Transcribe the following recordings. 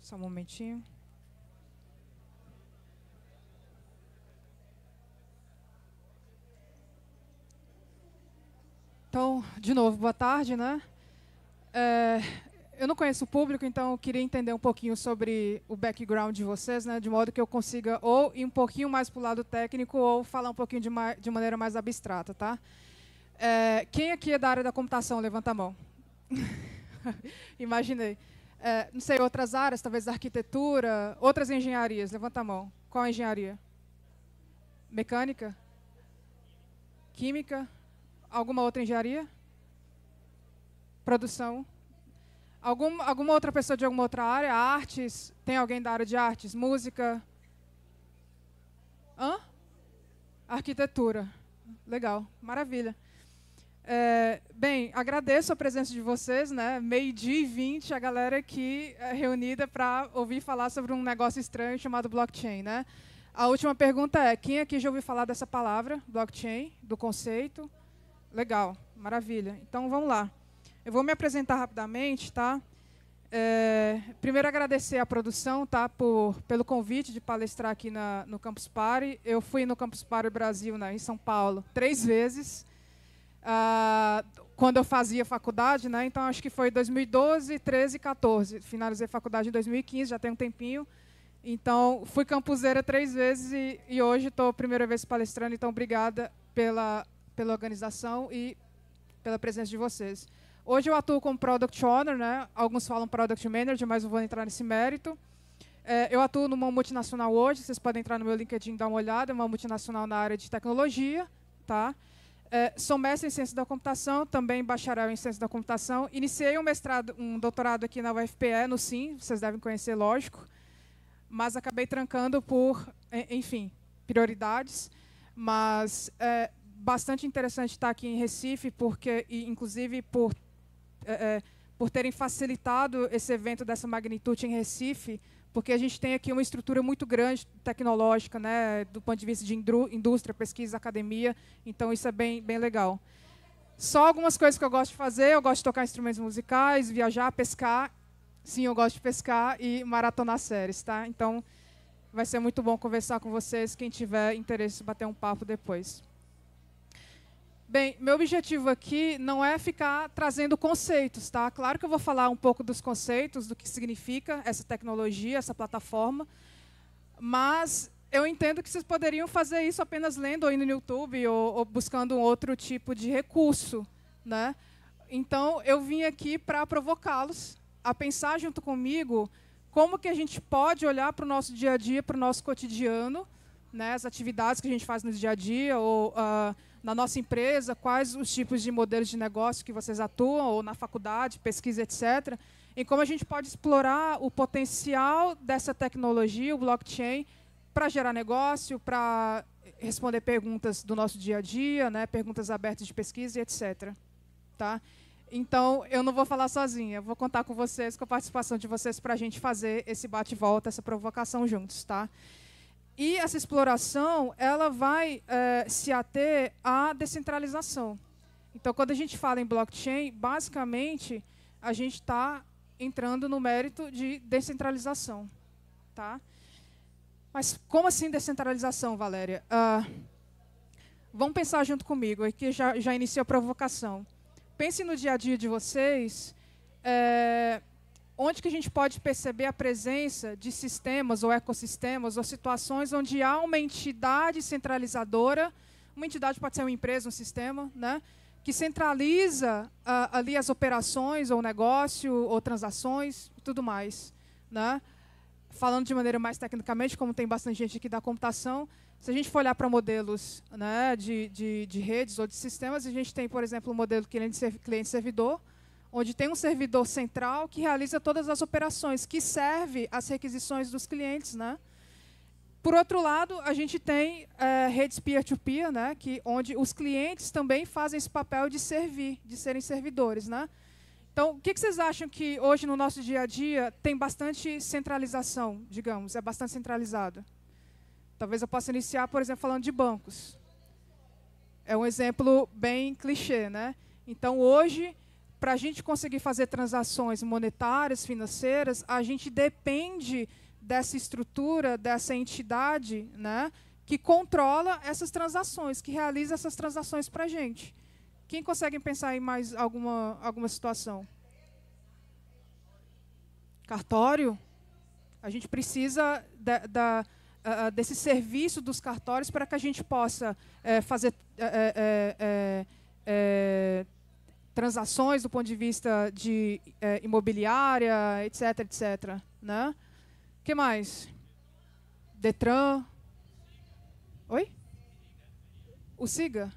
Só um momentinho. Então, de novo, boa tarde, né? Eu não conheço o público, então eu queria entender um pouquinho sobre o background de vocês, né? De modo que eu consiga ou ir um pouquinho mais para o lado técnico ou falar um pouquinho de maneira mais abstrata, tá? Quem aqui é da área da computação? Levanta a mão. Imaginei. Não sei, outras áreas, talvez arquitetura, outras engenharias. Levanta a mão. Qual a engenharia? Mecânica? Química? Alguma outra engenharia? Produção? Alguma outra pessoa de alguma outra área? Artes? Tem alguém da área de artes? Música? Arquitetura. Legal, maravilha. Bem, agradeço a presença de vocês, né? 12h20, a galera aqui reunida para ouvir falar sobre um negócio estranho chamado blockchain, né? A última pergunta é, quem aqui já ouviu falar dessa palavra, blockchain, do conceito? Legal, maravilha. Então, vamos lá. Eu vou me apresentar rapidamente, tá? Primeiro, agradecer a produção, tá? Pelo convite de palestrar aqui no Campus Party. Eu fui no Campus Party Brasil, né, em São Paulo, 3 vezes. Quando eu fazia faculdade, né? Então, acho que foi 2012, 13 e 14. Finalizei a faculdade em 2015, já tem um tempinho. Então, fui campuseira 3 vezes e hoje estou a primeira vez palestrando. Então, obrigada pela organização e pela presença de vocês. Hoje eu atuo como Product Owner, né? Alguns falam Product Manager, mas não vou entrar nesse mérito. Eu atuo numa multinacional hoje, vocês podem entrar no meu LinkedIn e dar uma olhada, é uma multinacional na área de tecnologia. Tá? Sou mestre em Ciência da Computação, também bacharel em Ciência da Computação. Iniciei um doutorado aqui na UFPE, no SIM, vocês devem conhecer, lógico, mas acabei trancando por, enfim, prioridades. Mas bastante interessante estar aqui em Recife, porque, inclusive, por terem facilitado esse evento dessa magnitude em Recife, porque a gente tem aqui uma estrutura muito grande tecnológica, né, do ponto de vista de indústria, pesquisa, academia, então isso é bem legal. Só algumas coisas que eu gosto de fazer, eu gosto de tocar instrumentos musicais, viajar, pescar, sim, eu gosto de pescar e maratonar séries, tá? Então, vai ser muito bom conversar com vocês, quem tiver interesse, bater um papo depois. Bem, meu objetivo aqui não é ficar trazendo conceitos, tá? Claro que eu vou falar um pouco dos conceitos, do que significa essa tecnologia, essa plataforma, mas eu entendo que vocês poderiam fazer isso apenas lendo ou indo no YouTube ou buscando um outro tipo de recurso, né? Então, eu vim aqui para provocá-los a pensar junto comigo como que a gente pode olhar para o nosso dia a dia, para o nosso cotidiano, né? As atividades que a gente faz no dia a dia ou na nossa empresa, quais os tipos de modelos de negócio que vocês atuam, ou na faculdade, pesquisa, etc. E como a gente pode explorar o potencial dessa tecnologia, o blockchain, para gerar negócio, para responder perguntas do nosso dia a dia, né, perguntas abertas de pesquisa, etc. Tá? Então, eu não vou falar sozinha, vou contar com vocês, com a participação de vocês, para a gente fazer esse bate-volta, essa provocação juntos. Tá? E essa exploração, ela vai se ater à descentralização. Então, quando a gente fala em blockchain, basicamente, a gente está entrando no mérito de descentralização. Tá? Mas como assim descentralização, Valéria? Vamos pensar junto comigo, aqui já iniciou a provocação. Pense no dia a dia de vocês, onde que a gente pode perceber a presença de sistemas ou ecossistemas ou situações onde há uma entidade centralizadora, uma entidade pode ser uma empresa, um sistema, né, que centraliza ali as operações ou negócio ou transações e tudo mais. Né? Falando de maneira mais tecnicamente, como tem bastante gente aqui da computação, se a gente for olhar para modelos, né, de redes ou de sistemas, a gente tem, por exemplo, o modelo cliente-servidor, onde tem um servidor central que realiza todas as operações, que serve às requisições dos clientes. Né? Por outro lado, a gente tem redes peer-to-peer, né, onde os clientes também fazem esse papel de servir, de serem servidores. Né? Então, o que vocês acham que hoje no nosso dia a dia tem bastante centralização, digamos, é bastante centralizado? Talvez eu possa iniciar, por exemplo, falando de bancos. É um exemplo bem clichê. Né? Então, hoje, para a gente conseguir fazer transações monetárias, financeiras, a gente depende dessa estrutura, dessa entidade, né, que controla essas transações, que realiza essas transações para a gente. Quem consegue pensar em mais alguma situação? Cartório? A gente precisa desse serviço dos cartórios para que a gente possa fazer transações do ponto de vista de imobiliária, etc, etc. Né? O que mais? Detran. Oi? O SIGA?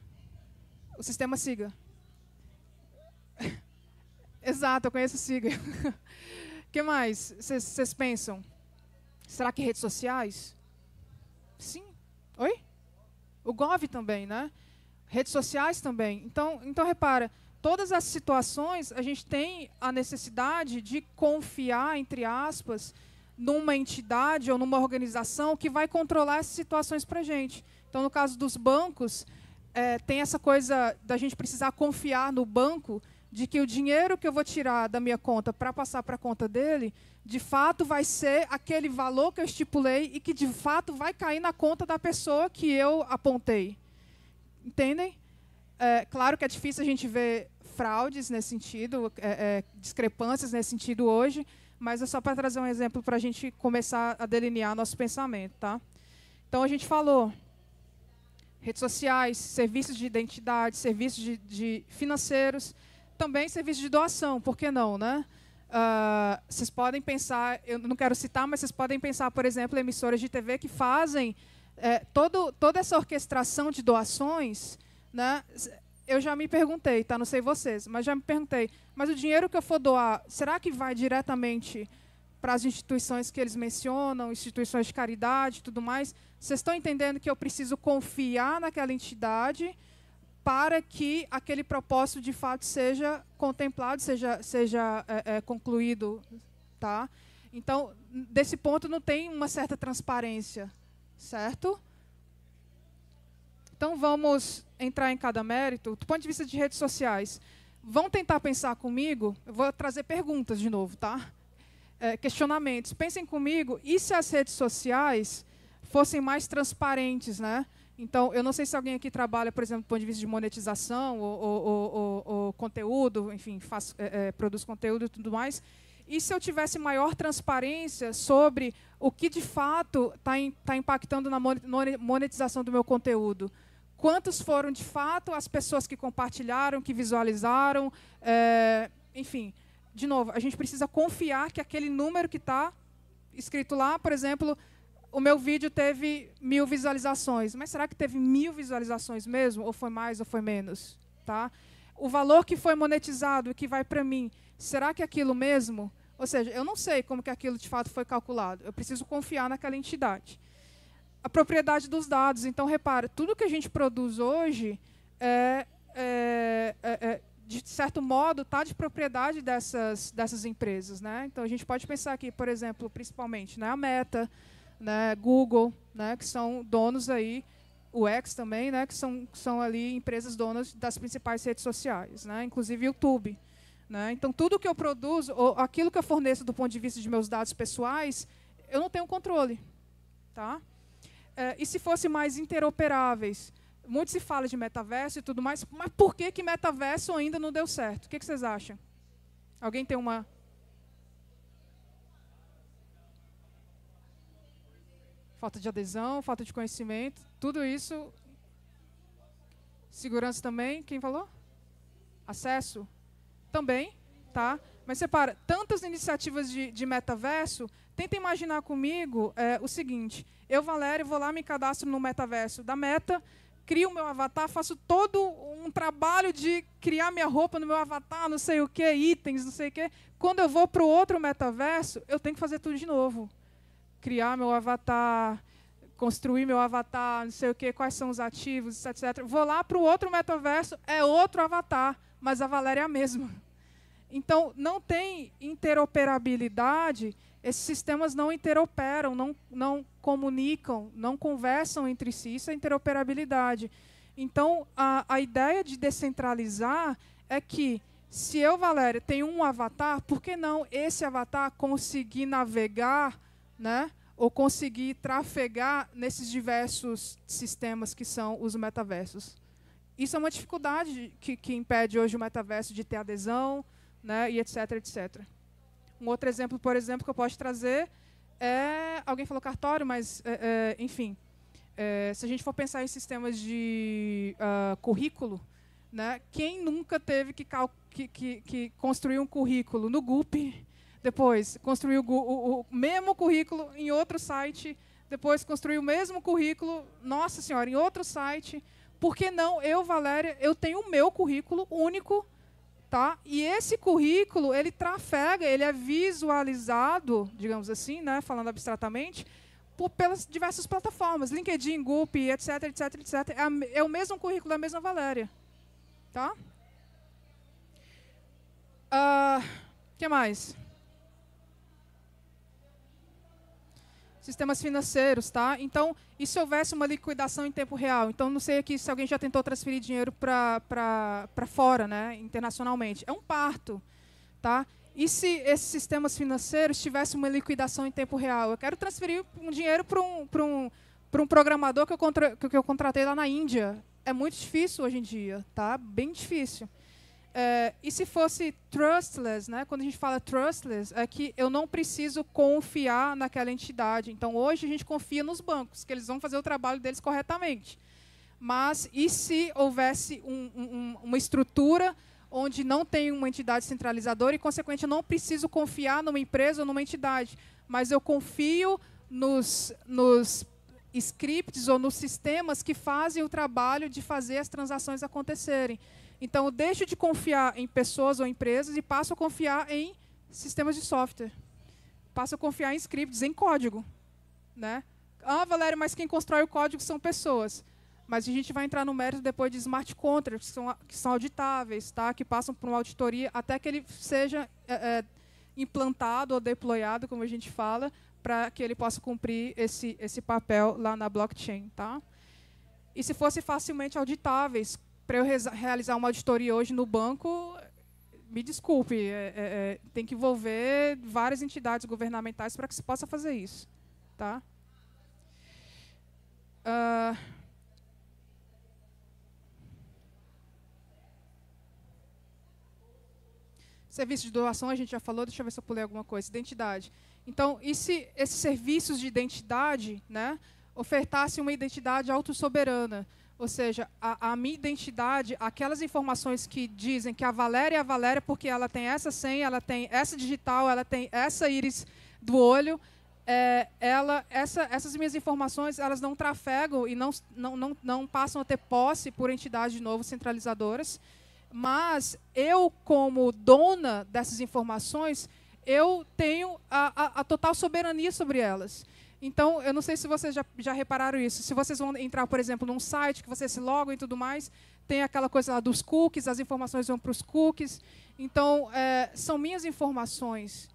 O sistema SIGA. Exato, eu conheço o SIGA. O que mais vocês pensam? Será que redes sociais? Sim. Oi? O Gov também, né? Redes sociais também. Então repara, todas as situações, a gente tem a necessidade de confiar, entre aspas, numa entidade ou numa organização que vai controlar essas situações para a gente. Então, no caso dos bancos, tem essa coisa da gente precisar confiar no banco, de que o dinheiro que eu vou tirar da minha conta para passar para a conta dele, de fato vai ser aquele valor que eu estipulei e que de fato vai cair na conta da pessoa que eu apontei. Entendem? Claro que é difícil a gente ver fraudes nesse sentido, discrepâncias nesse sentido hoje, mas é só para trazer um exemplo para a gente começar a delinear nosso pensamento. Tá? Então, a gente falou redes sociais, serviços de identidade, serviços de financeiros, também serviço de doação, por que não, né? Vocês podem pensar, eu não quero citar, mas vocês podem pensar, por exemplo, emissoras de TV que fazem toda essa orquestração de doações, né? Eu já me perguntei, tá? Não sei vocês, mas já me perguntei, mas o dinheiro que eu for doar, será que vai diretamente para as instituições que eles mencionam, instituições de caridade e tudo mais? Vocês estão entendendo que eu preciso confiar naquela entidade para que aquele propósito de fato seja contemplado, seja concluído, tá? Então, desse ponto não tem uma certa transparência, certo? Então, vamos entrar em cada mérito. Do ponto de vista de redes sociais, vão tentar pensar comigo, eu vou trazer perguntas de novo, tá? Questionamentos. Pensem comigo, e se as redes sociais fossem mais transparentes, né? Então, eu não sei se alguém aqui trabalha, por exemplo, do ponto de vista de monetização ou conteúdo, enfim, produz conteúdo e tudo mais. E se eu tivesse maior transparência sobre o que, de fato, está impactando na monetização do meu conteúdo? Quantos foram, de fato, as pessoas que compartilharam, que visualizaram? Enfim, de novo, a gente precisa confiar que aquele número que está escrito lá, por exemplo, o meu vídeo teve 1000 visualizações, mas será que teve 1000 visualizações mesmo? Ou foi mais ou foi menos? Tá? O valor que foi monetizado, que vai para mim, será que é aquilo mesmo? Ou seja, eu não sei como que aquilo de fato foi calculado. Eu preciso confiar naquela entidade. A propriedade dos dados. Então, repara, tudo que a gente produz hoje, de certo modo, está de propriedade dessas empresas. Né? Então, a gente pode pensar aqui, por exemplo, principalmente, né, a Meta, né, Google, né, que são donos aí, o X também, né, que são ali empresas donas das principais redes sociais, né, inclusive YouTube. Né. Então, tudo que eu produzo, ou aquilo que eu forneço do ponto de vista de meus dados pessoais, eu não tenho controle. Tá? E se fossem mais interoperáveis? Muito se fala de metaverso e tudo mais, mas por que metaverso ainda não deu certo? O que vocês acham? Alguém tem uma... Falta de adesão, falta de conhecimento, tudo isso. Segurança também, quem falou? Acesso? Também, tá? Mas separa, tantas iniciativas de metaverso, tenta imaginar comigo o seguinte, eu, Valéria, vou lá, me cadastro no metaverso da Meta, crio o meu avatar, faço todo um trabalho de criar minha roupa no meu avatar, não sei o quê, itens, não sei o quê. Quando eu vou para o outro metaverso, eu tenho que fazer tudo de novo. Criar meu avatar, construir meu avatar, não sei o quê, quais são os ativos, etc. Vou lá para o outro metaverso, é outro avatar, mas a Valéria é a mesma. Então, não tem interoperabilidade, esses sistemas não interoperam, não comunicam, não conversam entre si, isso é interoperabilidade. Então, a ideia de descentralizar é que, Se eu, Valéria, tenho um avatar, por que não esse avatar conseguir navegar, né, ou conseguir trafegar nesses diversos sistemas que são os metaversos? Isso é uma dificuldade que impede hoje o metaverso de ter adesão, né, e etc, etc. Um outro exemplo, por exemplo, que eu posso trazer é... Alguém falou cartório, mas, enfim, se a gente for pensar em sistemas de currículo, né, quem nunca teve que construir um currículo no GUP, depois construir o mesmo currículo em outro site, depois construir o mesmo currículo, nossa senhora, em outro site? Por que não eu, Valéria, eu tenho o meu currículo único, tá? E esse currículo, ele trafega, ele é visualizado, digamos assim, né, falando abstratamente, pelas diversas plataformas, LinkedIn, GUP, etc, etc, etc. É o mesmo currículo da mesma Valéria. Tá? Que mais? Sistemas financeiros, tá? Então, e se houvesse uma liquidação em tempo real? Então, não sei aqui se alguém já tentou transferir dinheiro para fora, né, internacionalmente. É um parto, tá? E se esses sistemas financeiros tivessem uma liquidação em tempo real? Eu quero transferir um dinheiro para um programador que eu contratei lá na Índia. É muito difícil hoje em dia, tá? Bem difícil. E se fosse trustless, né? Quando a gente fala trustless, é que eu não preciso confiar naquela entidade. Então, hoje a gente confia nos bancos, que eles vão fazer o trabalho deles corretamente. Mas e se houvesse uma estrutura onde não tem uma entidade centralizadora e, consequentemente, eu não preciso confiar numa empresa ou numa entidade, mas eu confio nos scripts ou nos sistemas que fazem o trabalho de fazer as transações acontecerem. Então, eu deixo de confiar em pessoas ou empresas e passo a confiar em sistemas de software. Passo a confiar em scripts, em código, né? Ah, Valéria, mas quem constrói o código são pessoas. Mas a gente vai entrar no mérito depois de smart contracts, que são auditáveis, tá? Que passam por uma auditoria até que ele seja implantado ou deployado, como a gente fala, para que ele possa cumprir esse papel lá na blockchain. Tá? E se fosse facilmente auditáveis, para eu realizar uma auditoria hoje no banco, me desculpe, tem que envolver várias entidades governamentais para que se possa fazer isso. Tá? Serviço de doação, a gente já falou, deixa eu ver se eu pulei alguma coisa. Identidade. Então, e se esses serviços de identidade, né, ofertassem uma identidade autossoberana? Ou seja, a minha identidade, aquelas informações que dizem que a Valéria é a Valéria porque ela tem essa senha, ela tem essa digital, ela tem essa íris do olho, essas minhas informações, elas não trafegam e não passam a ter posse por entidades, de novo, centralizadoras. Mas eu, como dona dessas informações, eu tenho a total soberania sobre elas. Então, eu não sei se vocês já repararam isso. Se vocês vão entrar, por exemplo, num site que vocês se logam e tudo mais, tem aquela coisa lá dos cookies, as informações vão para os cookies. Então, são minhas informações.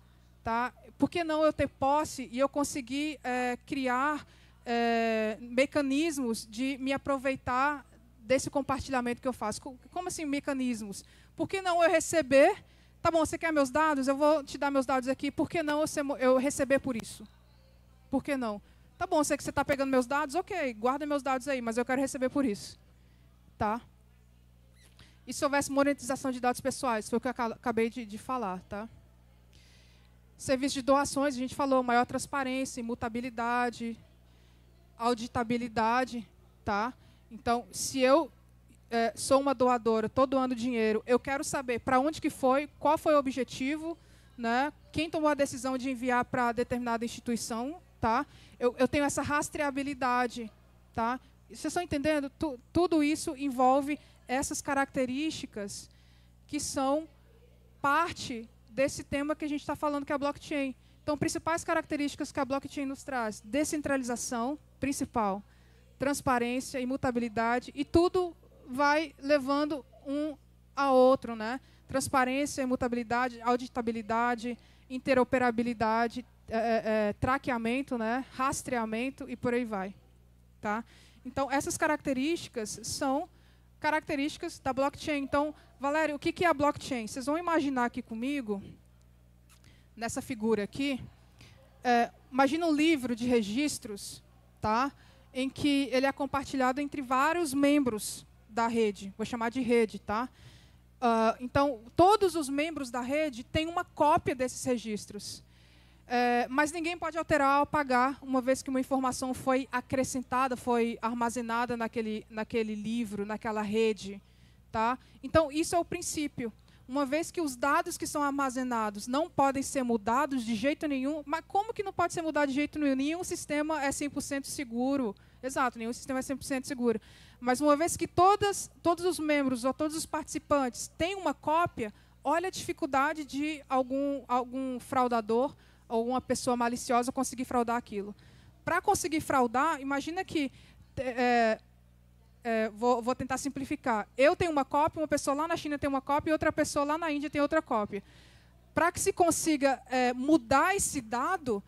Tá? Por que não eu ter posse e eu conseguir criar mecanismos de me aproveitar desse compartilhamento que eu faço? Como assim, mecanismos? Por que não eu receber? Tá bom, você quer meus dados? Eu vou te dar meus dados aqui. Por que não eu receber por isso? Por que não? Tá bom, sei que você está pegando meus dados, ok, guarda meus dados aí, mas eu quero receber por isso. Tá? E se houvesse monetização de dados pessoais? Foi o que eu acabei de falar. Tá? Serviço de doações, a gente falou, maior transparência, imutabilidade, auditabilidade. Tá? Então, se eu sou uma doadora, estou doando dinheiro, eu quero saber para onde que foi, qual foi o objetivo, né? Quem tomou a decisão de enviar para determinada instituição. Tá? Eu tenho essa rastreabilidade. Tá? Vocês estão entendendo? Tudo isso envolve essas características que são parte desse tema que a gente está falando, que é a blockchain. Então, principais características que a blockchain nos traz: descentralização, principal, transparência, imutabilidade, e tudo vai levando um a outro, né? Transparência, imutabilidade, auditabilidade, interoperabilidade, traqueamento, né? Rastreamento e por aí vai. Tá? Então, essas características são características da blockchain. Então, Valério, o que é a blockchain? Vocês vão imaginar aqui comigo, nessa figura aqui, imagina um livro de registros, tá? Em que ele é compartilhado entre vários membros da rede. Vou chamar de rede, tá? Então, todos os membros da rede têm uma cópia desses registros. Mas ninguém pode alterar ou apagar, uma vez que uma informação foi acrescentada, foi armazenada naquele livro, naquela rede. Tá? Então, isso é o princípio. Uma vez que os dados que são armazenados não podem ser mudados de jeito nenhum, mas como que não pode ser mudado de jeito nenhum? Nenhum sistema é 100% seguro. Exato, nenhum sistema é 100% seguro. Mas uma vez que todos os membros ou todos os participantes têm uma cópia, olha a dificuldade de algum fraudador ou uma pessoa maliciosa conseguir fraudar aquilo. Para conseguir fraudar, imagina que... vou tentar simplificar. Eu tenho uma cópia, uma pessoa lá na China tem uma cópia e outra pessoa lá na Índia tem outra cópia. Para que se consiga mudar esse dado,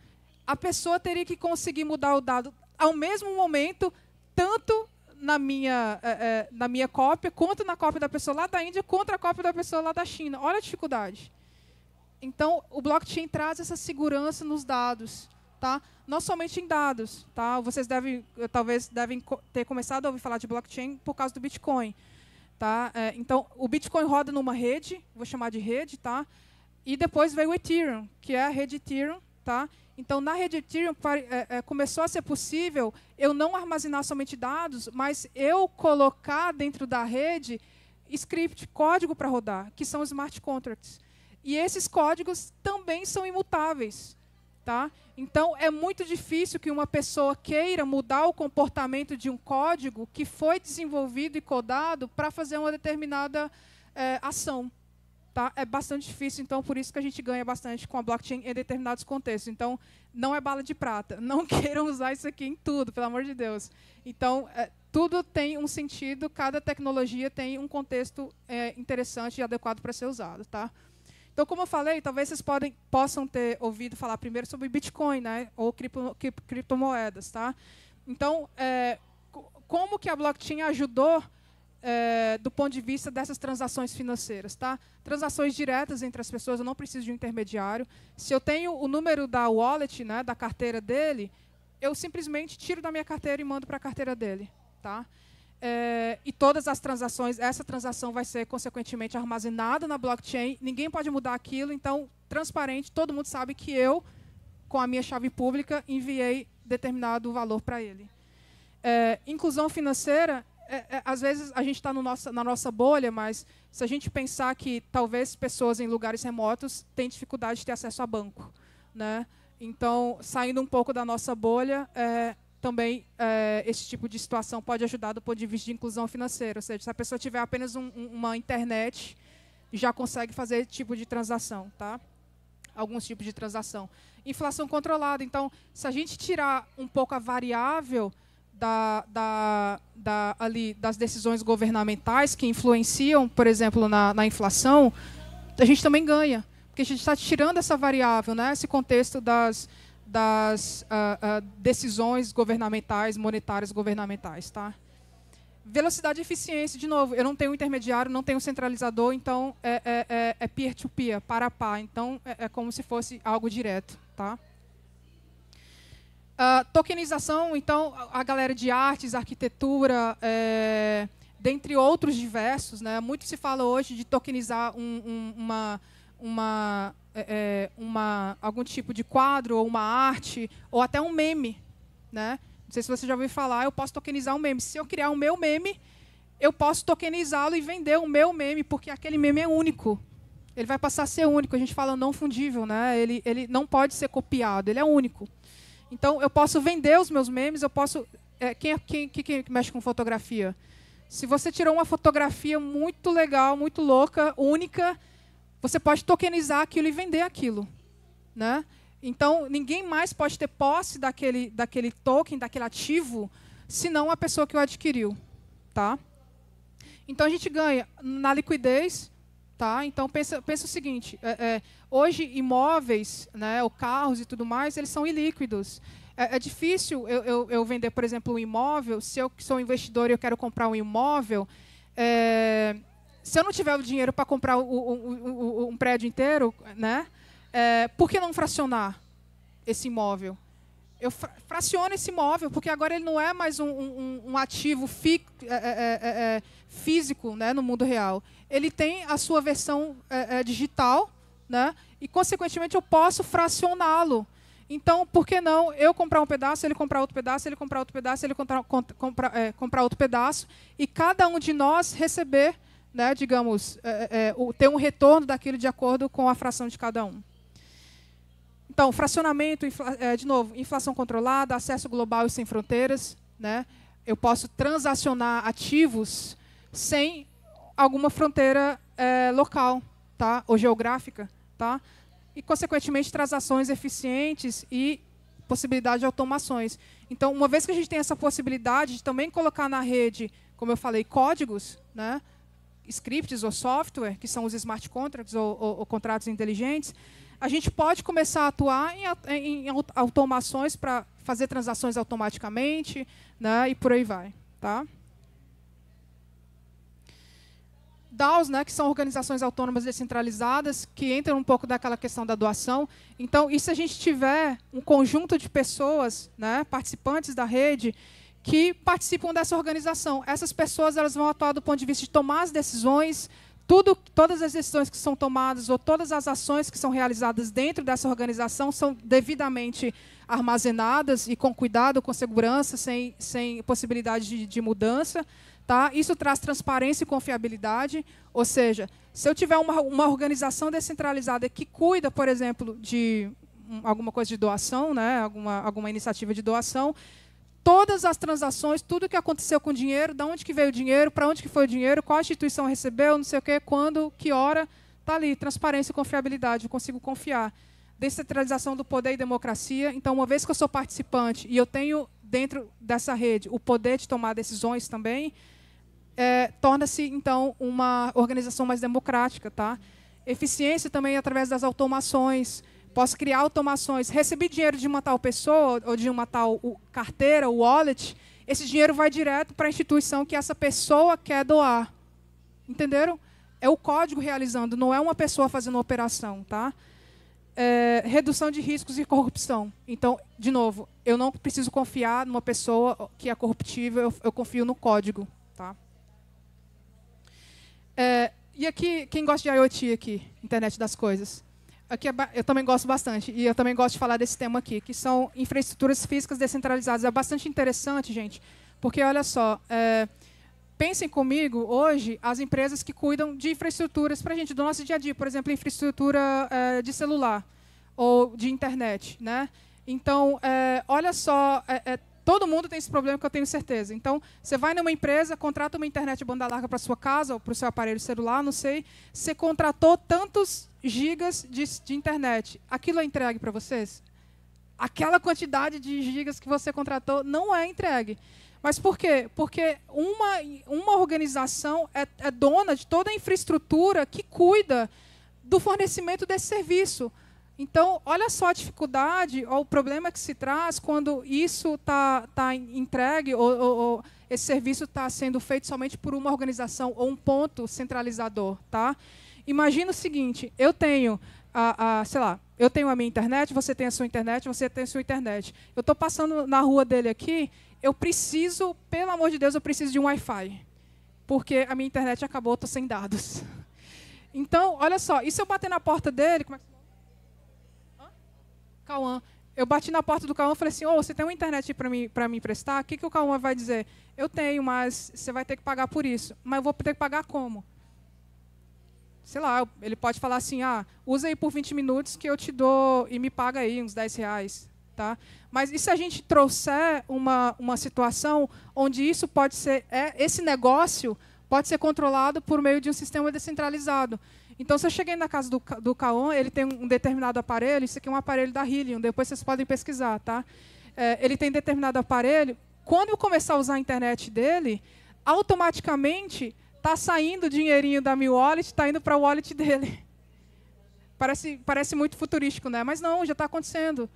a pessoa teria que conseguir mudar o dado ao mesmo momento, tanto na minha cópia, quanto na cópia da pessoa lá da Índia, contra a cópia da pessoa lá da China. Olha a dificuldade. Então, o blockchain traz essa segurança nos dados, tá? Não somente em dados, tá? Vocês talvez devem ter começado a ouvir falar de blockchain por causa do Bitcoin, tá? Então, o Bitcoin roda numa rede, vou chamar de rede, tá? E depois veio o Ethereum, que é a rede Ethereum, tá? Então, na rede Ethereum começou a ser possível eu não armazenar somente dados, mas eu colocar dentro da rede script, código para rodar, que são smart contracts. E esses códigos também são imutáveis. Tá? Então, é muito difícil que uma pessoa queira mudar o comportamento de um código que foi desenvolvido e codado para fazer uma determinada ação. Tá? É bastante difícil, então, por isso que a gente ganha bastante com a blockchain em determinados contextos. Então, não é bala de prata. Não queiram usar isso aqui em tudo, pelo amor de Deus. Então, tudo tem um sentido, cada tecnologia tem um contexto interessante e adequado para ser usado. Tá? Então, como eu falei, talvez vocês possam ter ouvido falar primeiro sobre Bitcoin, né, ou criptomoedas. Tá? Então, como que a blockchain ajudou do ponto de vista dessas transações financeiras? Tá? Transações diretas entre as pessoas, eu não preciso de um intermediário. Se eu tenho o número da wallet, né, da carteira dele, eu simplesmente tiro da minha carteira e mando para a carteira dele. Tá? E todas as transações, essa transação vai ser, consequentemente, armazenada na blockchain, ninguém pode mudar aquilo, então, transparente, todo mundo sabe que eu, com a minha chave pública, enviei determinado valor para ele. Inclusão financeira, às vezes a gente está na nossa bolha, mas se a gente pensar que talvez pessoas em lugares remotos têm dificuldade de ter acesso a banco, né? Então, saindo um pouco da nossa bolha, também esse tipo de situação pode ajudar do ponto de vista de inclusão financeira. Ou seja, se a pessoa tiver apenas uma internet, já consegue fazer esse tipo de transação. Tá? Alguns tipos de transação. Inflação controlada. Então, se a gente tirar um pouco a variável das decisões governamentais que influenciam, por exemplo, na inflação, a gente também ganha. Porque a gente está tirando essa variável, né? Esse contexto das decisões governamentais, monetárias governamentais. Tá? Velocidade e eficiência, de novo, eu não tenho intermediário, não tenho centralizador, então é peer-to-peer, para a par. Então, é como se fosse algo direto. Tá? Tokenização, então, a galera de artes, arquitetura, dentre outros diversos, né? Muito se fala hoje de tokenizar algum tipo de quadro, ou uma arte, ou até um meme. Né? Não sei se você já ouviu falar, eu posso tokenizar um meme. Se eu criar o meu meme, eu posso tokenizá-lo e vender o meu meme, porque aquele meme é único. Ele vai passar a ser único. A gente fala não fundível, né? Ele não pode ser copiado, ele é único. Então, eu posso vender os meus memes, eu posso... Quem mexe com fotografia? Se você tirou uma fotografia muito legal, muito louca, única, você pode tokenizar aquilo e vender aquilo. Né? Então, ninguém mais pode ter posse daquele token, daquele ativo, senão a pessoa que o adquiriu. Tá? Então, a gente ganha na liquidez. Tá? Então, pensa o seguinte, hoje imóveis, né, ou carros e tudo mais, eles são ilíquidos. É difícil eu vender, por exemplo, um imóvel, se eu sou um investidor e eu quero comprar um imóvel, Se eu não tiver o dinheiro para comprar um prédio inteiro, né, por que não fracionar esse imóvel? Eu fraciono esse imóvel, porque agora ele não é mais um ativo físico, né, no mundo real. Ele tem a sua versão digital, né, e, consequentemente, eu posso fracioná-lo. Então, por que não eu comprar um pedaço, ele comprar outro pedaço, ele comprar outro pedaço, ele comprar outro pedaço, e cada um de nós receber, né, digamos, ter um retorno daquilo de acordo com a fração de cada um. Então, fracionamento, de novo, inflação controlada, acesso global e sem fronteiras, né? Eu posso transacionar ativos sem alguma fronteira local, tá? Ou geográfica, tá? E, consequentemente, transações eficientes e possibilidade de automações. Então, uma vez que a gente tem essa possibilidade de também colocar na rede, como eu falei, códigos, né? Scripts ou software, que são os smart contracts ou contratos inteligentes, a gente pode começar a atuar em automações para fazer transações automaticamente, né, e por aí vai. Tá? DAOs, né, que são organizações autônomas descentralizadas, que entram um pouco daquela questão da doação. Então, e se a gente tiver um conjunto de pessoas, né, participantes da rede, que participam dessa organização? Essas pessoas elas vão atuar do ponto de vista de tomar as decisões, todas as decisões que são tomadas ou todas as ações que são realizadas dentro dessa organização são devidamente armazenadas e com cuidado, com segurança, sem possibilidade de mudança. Tá? Isso traz transparência e confiabilidade, ou seja, se eu tiver uma organização descentralizada que cuida, por exemplo, de alguma coisa de doação, né? alguma iniciativa de doação, todas as transações, tudo o que aconteceu com o dinheiro, de onde que veio o dinheiro, para onde que foi o dinheiro, qual instituição recebeu, não sei o quê, quando, que hora, está ali, transparência e confiabilidade, eu consigo confiar. Descentralização do poder e democracia. Então, uma vez que eu sou participante e eu tenho dentro dessa rede o poder de tomar decisões também, torna-se, então, uma organização mais democrática. Tá? Eficiência também através das automações. Posso criar automações. Recebi dinheiro de uma tal pessoa ou de uma tal carteira, wallet, esse dinheiro vai direto para a instituição que essa pessoa quer doar. Entenderam? É o código realizando, não é uma pessoa fazendo uma operação. Tá? Redução de riscos e corrupção. Então, de novo, eu não preciso confiar numa pessoa que é corruptível, eu confio no código. Tá? E aqui, quem gosta de IoT aqui? Internet das coisas. Aqui eu também gosto bastante, e eu também gosto de falar desse tema aqui, que são infraestruturas físicas descentralizadas. É bastante interessante, gente, porque, olha só, pensem comigo, hoje, as empresas que cuidam de infraestruturas para a gente, do nosso dia a dia, por exemplo, infraestrutura de celular ou de internet. Né? Então, olha só, todo mundo tem esse problema que eu tenho certeza. Então, você vai numa empresa, contrata uma internet banda larga para sua casa ou para o seu aparelho celular, não sei, você contratou tantos gigas de internet. Aquilo é entregue para vocês? Aquela quantidade de gigas que você contratou não é entregue. Mas por quê? Porque uma organização é dona de toda a infraestrutura que cuida do fornecimento desse serviço. Então, olha só a dificuldade ou o problema que se traz quando isso está entregue ou esse serviço está sendo feito somente por uma organização ou um ponto centralizador. Tá? Imagina o seguinte, eu tenho sei lá, eu tenho a minha internet, você tem a sua internet, você tem a sua internet. Eu estou passando na rua dele aqui, eu preciso, pelo amor de Deus, eu preciso de um Wi-Fi. Porque a minha internet acabou, estou sem dados. Então, olha só, e se eu bater na porta dele... Como é que... Cauã. Eu bati na porta do Cauã e falei assim, você tem uma internet para me emprestar? O que o Cauã vai dizer? Eu tenho, mas você vai ter que pagar por isso. Mas eu vou ter que pagar como? Sei lá, ele pode falar assim, usa aí por 20 minutos que eu te dou e me paga aí uns R$10. Tá? Mas e se a gente trouxer uma situação onde isso pode ser, esse negócio pode ser controlado por meio de um sistema descentralizado? Então, se eu cheguei na casa do Cauã, ele tem um determinado aparelho, isso aqui é um aparelho da Helium, depois vocês podem pesquisar. Tá? Ele tem determinado aparelho, quando eu começar a usar a internet dele, automaticamente está saindo o dinheirinho da minha wallet, está indo para o wallet dele. Parece muito futurístico, né? Mas não, já está acontecendo.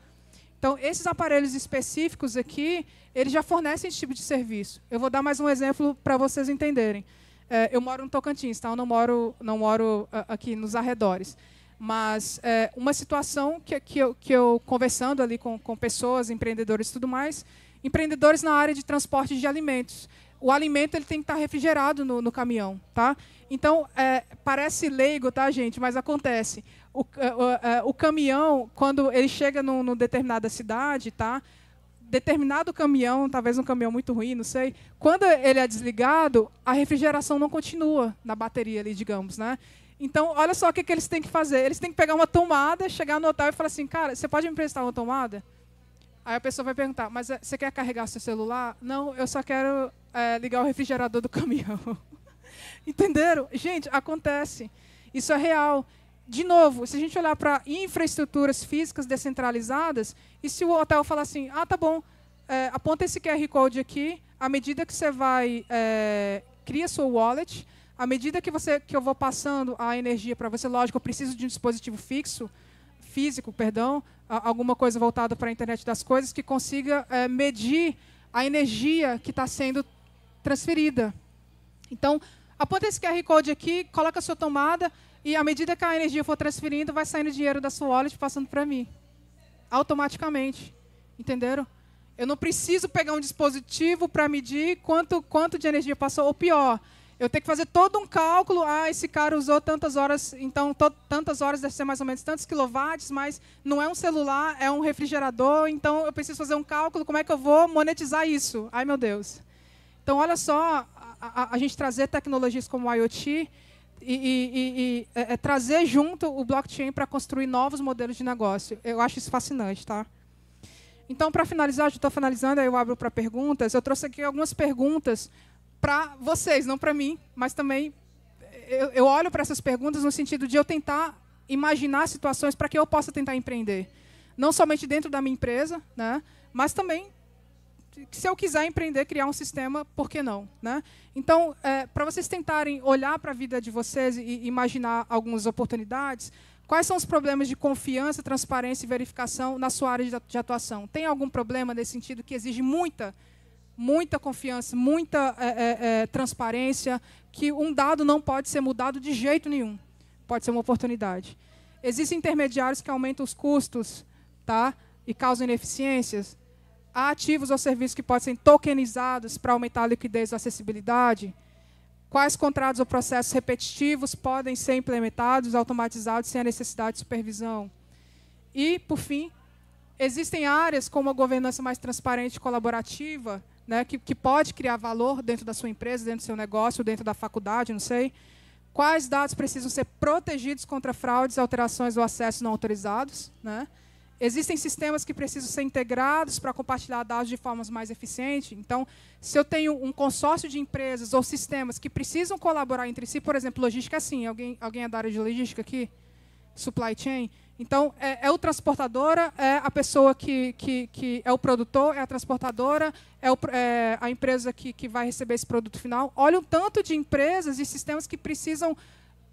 Então, esses aparelhos específicos aqui, eles já fornecem esse tipo de serviço. Eu vou dar mais um exemplo para vocês entenderem. Eu moro no Tocantins, tá? Eu não moro aqui nos arredores. Mas uma situação que eu conversando ali com pessoas, empreendedores e tudo mais, empreendedores na área de transporte de alimentos. O alimento ele tem que estar refrigerado no caminhão, tá? Então, parece leigo, tá, gente? Mas acontece. O caminhão, quando ele chega numa determinada cidade, tá? Determinado caminhão, talvez um caminhão muito ruim, não sei, quando ele é desligado, a refrigeração não continua na bateria ali, digamos, né? Então, olha só o que eles têm que fazer. Eles têm que pegar uma tomada, chegar no hotel e falar assim, cara, você pode me emprestar uma tomada? Aí a pessoa vai perguntar, mas você quer carregar seu celular? Não, eu só quero ligar o refrigerador do caminhão. Entenderam? Gente, acontece. Isso é real. De novo, se a gente olhar para infraestruturas físicas descentralizadas, e se o hotel falar assim, tá bom, aponta esse QR Code aqui, à medida que você vai, cria sua wallet, à medida que eu vou passando a energia para você, lógico, eu preciso de um dispositivo físico, alguma coisa voltada para a internet das coisas, que consiga medir a energia que está sendo transferida. Então, aponta esse QR Code aqui, coloca a sua tomada, e à medida que a energia for transferindo, vai saindo dinheiro da sua wallet passando para mim. Automaticamente. Entenderam? Eu não preciso pegar um dispositivo para medir quanto de energia passou, ou pior, eu tenho que fazer todo um cálculo, esse cara usou tantas horas, então tantas horas deve ser mais ou menos tantos quilowatts, mas não é um celular, é um refrigerador, então eu preciso fazer um cálculo, como é que eu vou monetizar isso? Ai, meu Deus. Então, olha só, a gente trazer tecnologias como o IoT e trazer junto o blockchain para construir novos modelos de negócio. Eu acho isso fascinante, tá? Então, para finalizar, já estou finalizando, aí eu abro para perguntas. Eu trouxe aqui algumas perguntas para vocês, não para mim, mas também eu olho para essas perguntas no sentido de eu tentar imaginar situações para que eu possa tentar empreender. Não somente dentro da minha empresa, né, mas também, se eu quiser empreender, criar um sistema, por que não? Né? Então, para vocês tentarem olhar para a vida de vocês e imaginar algumas oportunidades, quais são os problemas de confiança, transparência e verificação na sua área de atuação? Tem algum problema nesse sentido que exige muita confiança, muita transparência, que um dado não pode ser mudado de jeito nenhum? Pode ser uma oportunidade. Existem intermediários que aumentam os custos, tá? E causam ineficiências? Há ativos ou serviços que podem ser tokenizados para aumentar a liquidez e a acessibilidade? Quais contratos ou processos repetitivos podem ser implementados, automatizados, sem a necessidade de supervisão? E, por fim, existem áreas como a governança mais transparente e colaborativa, né, que pode criar valor dentro da sua empresa, dentro do seu negócio, dentro da faculdade, não sei. Quais dados precisam ser protegidos contra fraudes, alterações ou acessos não autorizados? Né? Existem sistemas que precisam ser integrados para compartilhar dados de formas mais eficientes. Então, se eu tenho um consórcio de empresas ou sistemas que precisam colaborar entre si, por exemplo, logística, assim, alguém é da área de logística aqui? Supply chain? Então, é o transportadora, é a pessoa que é o produtor, é a transportadora, é a empresa que vai receber esse produto final. Olha o tanto de empresas e sistemas que precisam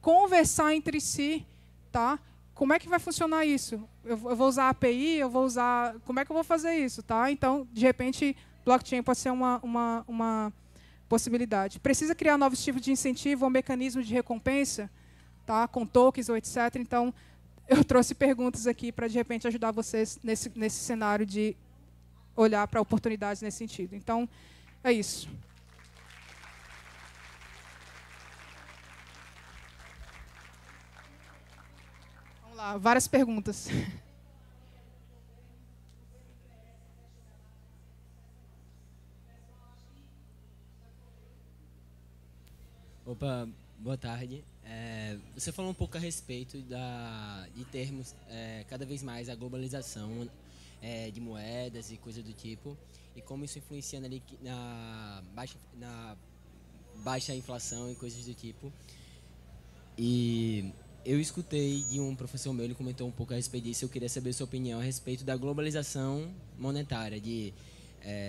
conversar entre si, tá? Como é que vai funcionar isso? Eu vou usar a API, como é que eu vou fazer isso? Tá? Então, de repente, blockchain pode ser uma possibilidade. Precisa criar novos tipos de incentivo ou mecanismo de recompensa, tá? Com tokens ou etc. Então, eu trouxe perguntas aqui para, de repente, ajudar vocês nesse cenário de olhar para oportunidades nesse sentido. Então, é isso. Várias perguntas. Opa, boa tarde. Você falou um pouco a respeito de termos cada vez mais a globalização de moedas e coisa do tipo, e como isso influencia ali na baixa inflação e coisas do tipo. E eu escutei de um professor meu, ele comentou um pouco a respeito disso. Eu queria saber a sua opinião a respeito da globalização monetária.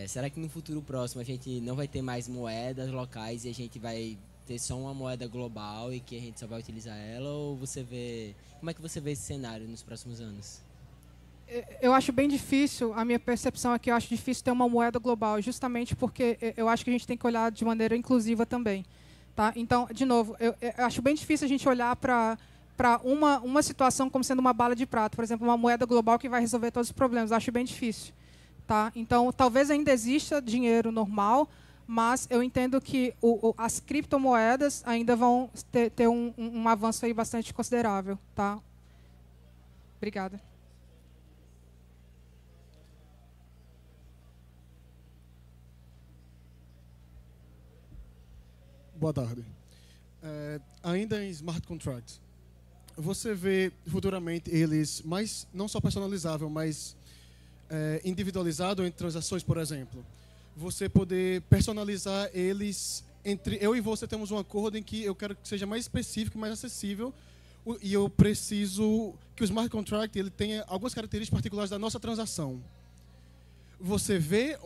Será que no futuro próximo a gente não vai ter mais moedas locais e a gente vai ter só uma moeda global e que a gente só vai utilizar ela? Ou como é que você vê esse cenário nos próximos anos? Eu acho bem difícil, a minha percepção é que eu acho difícil ter uma moeda global, justamente porque eu acho que a gente tem que olhar de maneira inclusiva também. Tá? Então, de novo, eu acho bem difícil a gente olhar para uma situação como sendo uma bala de prata, por exemplo, uma moeda global que vai resolver todos os problemas. Eu acho bem difícil. Tá? Então, talvez ainda exista dinheiro normal, mas eu entendo que as criptomoedas ainda vão ter um avanço aí bastante considerável. Tá? Obrigada. Boa tarde. Ainda em smart contracts, você vê futuramente eles mais, não só personalizável, mas individualizado em transações, por exemplo. Você poder personalizar eles entre eu e você temos um acordo em que eu quero que seja mais específico, mais acessível, e eu preciso que o smart contract ele tenha algumas características particulares da nossa transação. Você vê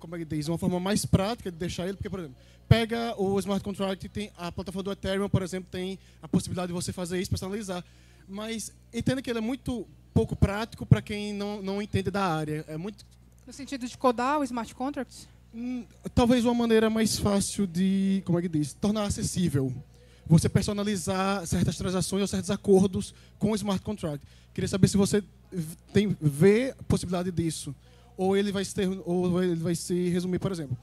como é que diz, uma forma mais prática de deixar ele, porque, por exemplo, pega o smart contract, tem a plataforma do Ethereum, por exemplo, tem a possibilidade de você fazer isso, personalizar, mas entenda que ele é muito pouco prático para quem não entende da área. É muito... No sentido de codar o smart contracts? Talvez uma maneira mais fácil de, como é que diz, tornar acessível. Você personalizar certas transações ou certos acordos com o smart contract. Queria saber se você vê a possibilidade disso. Ou ele vai se resumir, por exemplo,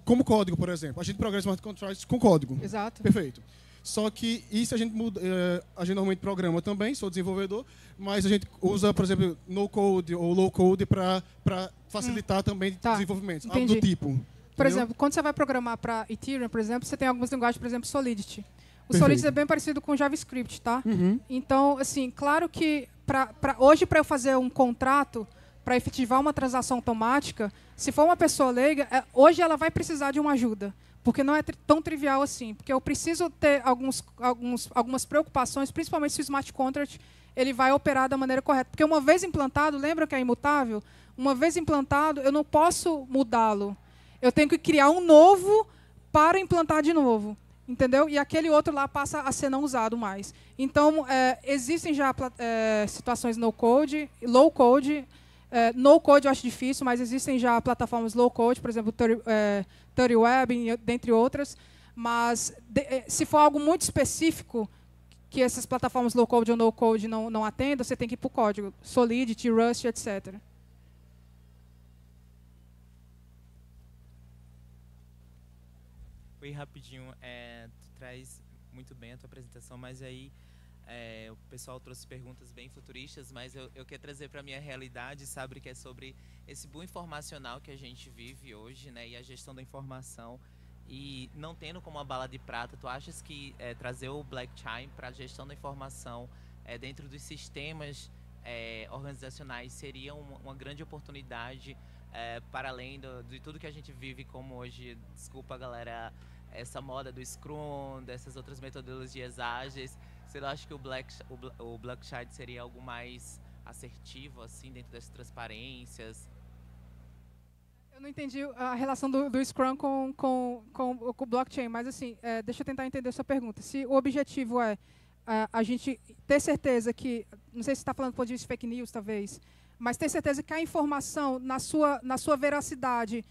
como código, por exemplo. A gente programa smart contracts com código. Exato. Perfeito. Só que isso a gente normalmente programa também, sou desenvolvedor, mas a gente usa, por exemplo, no code ou low code para facilitar também desenvolvimento. Algo do tipo. Por exemplo, quando você vai programar para Ethereum, por exemplo, você tem algumas linguagens, por exemplo, Solidity. O Perfeito. Solidity é bem parecido com JavaScript, tá? Uhum. Então, assim, claro que hoje, para eu fazer um contrato, para efetivar uma transação automática, se for uma pessoa leiga, hoje ela vai precisar de uma ajuda, porque não é tão trivial assim. Porque eu preciso ter algumas preocupações, principalmente se o smart contract ele vai operar da maneira correta. Porque uma vez implantado, lembra que é imutável? Uma vez implantado, eu não posso mudá-lo. Eu tenho que criar um novo para implantar de novo. Entendeu? E aquele outro lá passa a ser não usado mais. Então, existem já situações no-code, low-code. No-code eu acho difícil, mas existem já plataformas low-code, por exemplo, 30Web, dentre outras. Mas, se for algo muito específico, que essas plataformas low-code ou no-code não atendam, você tem que ir para o código. Solidity, Rust, etc. Oi, rapidinho. Tu traz muito bem a tua apresentação, mas aí o pessoal trouxe perguntas bem futuristas, mas eu quero trazer para a minha realidade, sabe, que é sobre esse boom informacional que a gente vive hoje, né, e a gestão da informação. E não tendo como uma bala de prata, tu achas que trazer o blockchain para a gestão da informação dentro dos sistemas organizacionais seria uma grande oportunidade para além de tudo que a gente vive como hoje, desculpa galera, essa moda do Scrum, dessas outras metodologias ágeis? Você acha que o blockchain seria algo mais assertivo assim dentro das transparências? Eu não entendi a relação do Scrum com o blockchain, mas assim, deixa eu tentar entender a sua pergunta. Se o objetivo é a gente ter certeza que, não sei se você está falando do ponto de vista de fake news, talvez, mas ter certeza que a informação, na sua veracidade,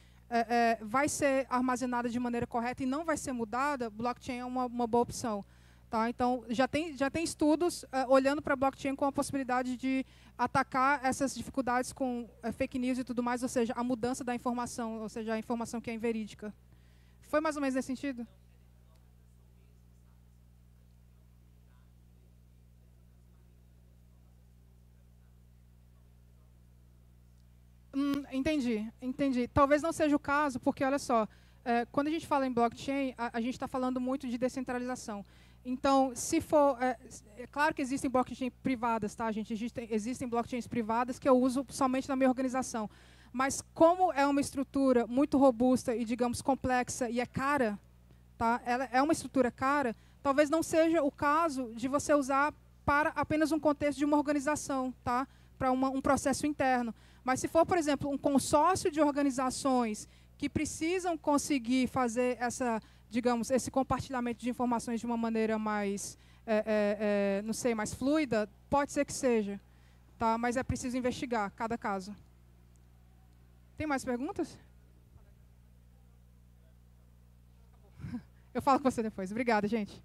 vai ser armazenada de maneira correta e não vai ser mudada, blockchain é uma boa opção. Tá? Então, já tem estudos olhando para a blockchain com a possibilidade de atacar essas dificuldades com fake news e tudo mais, ou seja, a mudança da informação, ou seja, a informação que é inverídica. Foi mais ou menos nesse sentido? Entendi. Talvez não seja o caso, porque, olha só, quando a gente fala em blockchain, a gente está falando muito de descentralização. Então, se for... É claro que existem blockchains privadas, tá, gente? Existem blockchains privadas que eu uso somente na minha organização. Mas como é uma estrutura muito robusta e, digamos, complexa e é cara, tá? Ela é uma estrutura cara, talvez não seja o caso de você usar para apenas um contexto de uma organização, tá? Para um processo interno. Mas se for, por exemplo, um consórcio de organizações que precisam conseguir fazer esse compartilhamento de informações de uma maneira mais, não sei, mais fluida, pode ser que seja, tá? Mas é preciso investigar cada caso. Tem mais perguntas? Eu falo com você depois. Obrigada, gente.